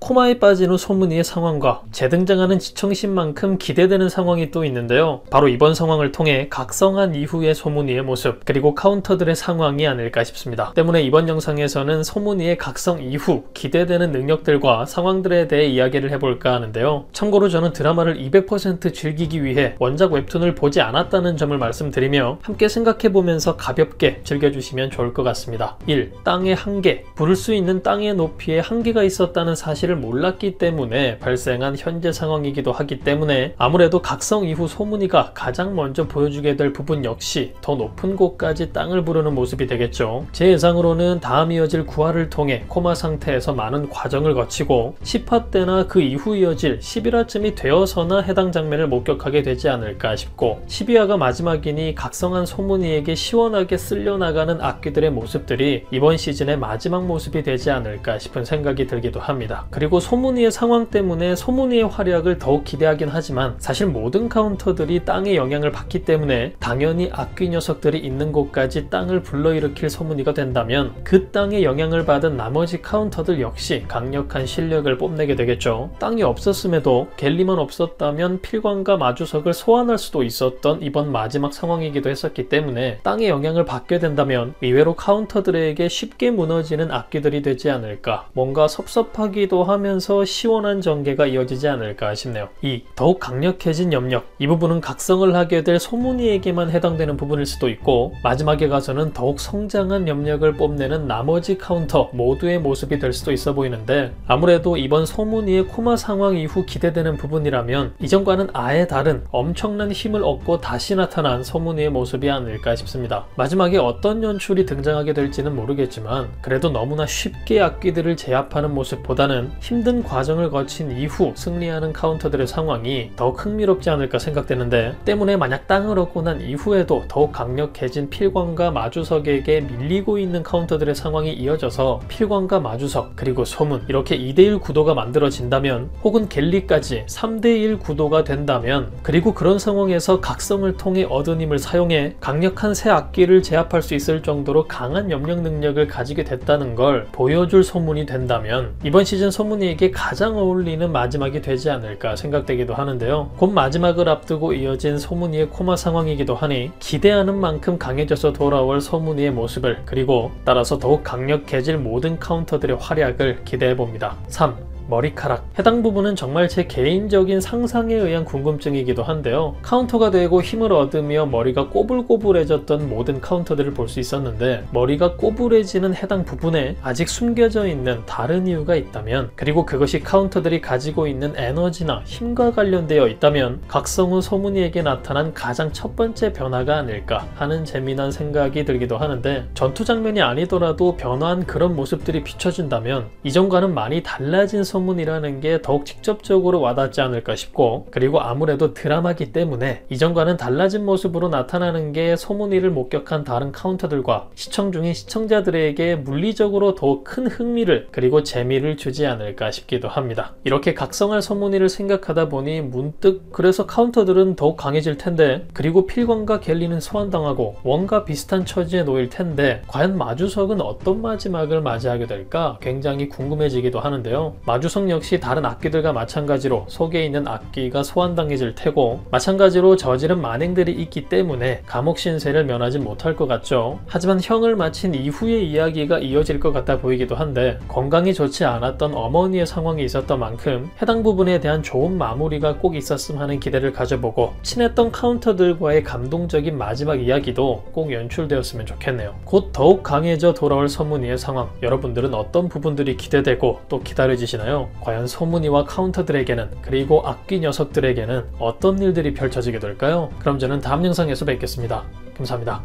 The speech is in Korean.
코마에 빠지는 소문이의 상황과 재등장하는 지청신만큼 기대되는 상황이 또 있는데요. 바로 이번 상황을 통해 각성한 이후의 소문이의 모습, 그리고 카운터들의 상황이 아닐까 싶습니다. 때문에 이번 영상에서는 소문이의 각성 이후 기대되는 능력들과 상황들에 대해 이야기를 해볼까 하는데요. 참고로 저는 드라마를 200% 즐기기 위해 원작 웹툰을 보지 않았다는 점을 말씀드리며 함께 생각해보면서 가볍게 즐겨주시면 좋을 것 같습니다. 1. 땅의 한계. 부를 수 있는 땅의 높이에 한계가 있었다는 사실을 몰랐기 때문에 발생한 현재 상황이기도 하기 때문에 아무래도 각성 이후 소문이가 가장 먼저 보여주게 될 부분 역시 더 높은 곳까지 땅을 부르는 모습이 되겠죠. 제 예상으로는 다음 이어질 9화를 통해 코마 상태에서 많은 과정을 거치고 10화 때나 그 이후 이어질 11화쯤이 되어서나 해당 장면을 목격하게 되지 않을까 싶고, 12화가 마지막이니 각성한 소문이에게 시원하게 쓸려나가는 악귀들의 모습들이 이번 시즌의 마지막 모습이 되지 않을까 싶은 생각이 들기도 합니다. 그리고 소문이의 상황 때문에 소문이의 활약을 더욱 기대하긴 하지만 사실 모든 카운터들이 땅의 영향을 받기 때문에 당연히 악귀 녀석들이 있는 곳까지 땅을 불러일으킬 소문이가 된다면 그 땅의 영향을 받은 나머지 카운터들 역시 강력한 실력을 뽐내게 되겠죠. 땅이 없었음에도 갤리만 없었다면 필관과 마주석을 소환할 수도 있었던 이번 마지막 상황이기도 했었기 때문에 땅의 영향을 받게 된다면 의외로 카운터들에게 쉽게 무너지는 악귀들이 되지 않을까, 뭔가 섭섭하기도 하면서 시원한 전개가 이어지지 않을까 싶네요. 2. 더욱 강력해진 염력. 이 부분은 각성을 하게 될 소문이에게만 해당되는 부분일 수도 있고 마지막에 가서는 더욱 성장한 염력을 뽐내는 나머지 카운터 모두의 모습이 될 수도 있어 보이는데, 아무래도 이번 소문이의 코마 상황 이후 기대되는 부분이라면 이전과는 아예 다른 엄청난 힘을 얻고 다시 나타난 소문이의 모습이 아닐까 싶습니다. 마지막에 어떤 연출이 등장하게 될지는 모르겠지만 그래도 너무나 쉽게 악귀들을 제압하는 모습보다는 힘든 과정을 거친 이후 승리하는 카운터들의 상황이 더욱 흥미롭지 않을까 생각되는데, 때문에 만약 땅을 얻고 난 이후에도 더욱 강력해진 필관과 마주석에게 밀리고 있는 카운터들의 상황이 이어져서 필관과 마주석 그리고 소문 이렇게 2대1 구도가 만들어진다면, 혹은 갤리까지 3대1 구도가 된다면, 그리고 그런 상황에서 각성을 통해 얻은 힘을 사용해 강력한 새 악기를 제압할 수 있을 정도로 강한 염력 능력을 가지게 됐다는 걸 보여줄 소문이 된다면 이번 시즌 소문이에게 가장 어울리는 마지막이 되지 않을까 생각되기도 하는데요. 곧 마지막을 앞두고 이어진 소문이의 코마 상황이기도 하니 기대하는 만큼 강해져서 돌아올 소문이의 모습을, 그리고 따라서 더욱 강력해질 모든 카운터들의 활약을 기대해봅니다. 3. 머리카락. 해당 부분은 정말 제 개인적인 상상에 의한 궁금증이기도 한데요. 카운터가 되고 힘을 얻으며 머리가 꼬불꼬불해졌던 모든 카운터들을 볼 수 있었는데, 머리가 꼬불해지는 해당 부분에 아직 숨겨져 있는 다른 이유가 있다면, 그리고 그것이 카운터들이 가지고 있는 에너지나 힘과 관련되어 있다면 각성 후 소문이에게 나타난 가장 첫 번째 변화가 아닐까 하는 재미난 생각이 들기도 하는데, 전투 장면이 아니더라도 변화한 그런 모습들이 비춰진다면 이전과는 많이 달라진 소문이라는 게 더욱 직접적으로 와닿지 않을까 싶고, 그리고 아무래도 드라마기 때문에 이전과는 달라진 모습으로 나타나는 게 소문이를 목격한 다른 카운터들과 시청 중인 시청자들에게 물리적으로 더욱 큰 흥미를 그리고 재미를 주지 않을까 싶기도 합니다. 이렇게 각성할 소문이를 생각하다 보니 문득 그래서 카운터들은 더욱 강해질 텐데, 그리고 필관과 갤리는 소환당하고 원과 비슷한 처지에 놓일 텐데 과연 마주석은 어떤 마지막을 맞이하게 될까 굉장히 궁금해지기도 하는데요. 마주석 역시 다른 악기들과 마찬가지로 속에 있는 악기가 소환당해질 테고, 마찬가지로 저지른 만행들이 있기 때문에 감옥 신세를 면하지 못할 것 같죠. 하지만 형을 마친 이후의 이야기가 이어질 것 같아 보이기도 한데, 건강이 좋지 않았던 어머니의 상황이 있었던 만큼 해당 부분에 대한 좋은 마무리가 꼭 있었음 하는 기대를 가져보고, 친했던 카운터들과의 감동적인 마지막 이야기도 꼭 연출되었으면 좋겠네요. 곧 더욱 강해져 돌아올 소문이의 상황, 여러분들은 어떤 부분들이 기대되고 또 기다려지시나요? 과연 소문이와 카운터들에게는, 그리고 악귀 녀석들에게는 어떤 일들이 펼쳐지게 될까요? 그럼 저는 다음 영상에서 뵙겠습니다. 감사합니다.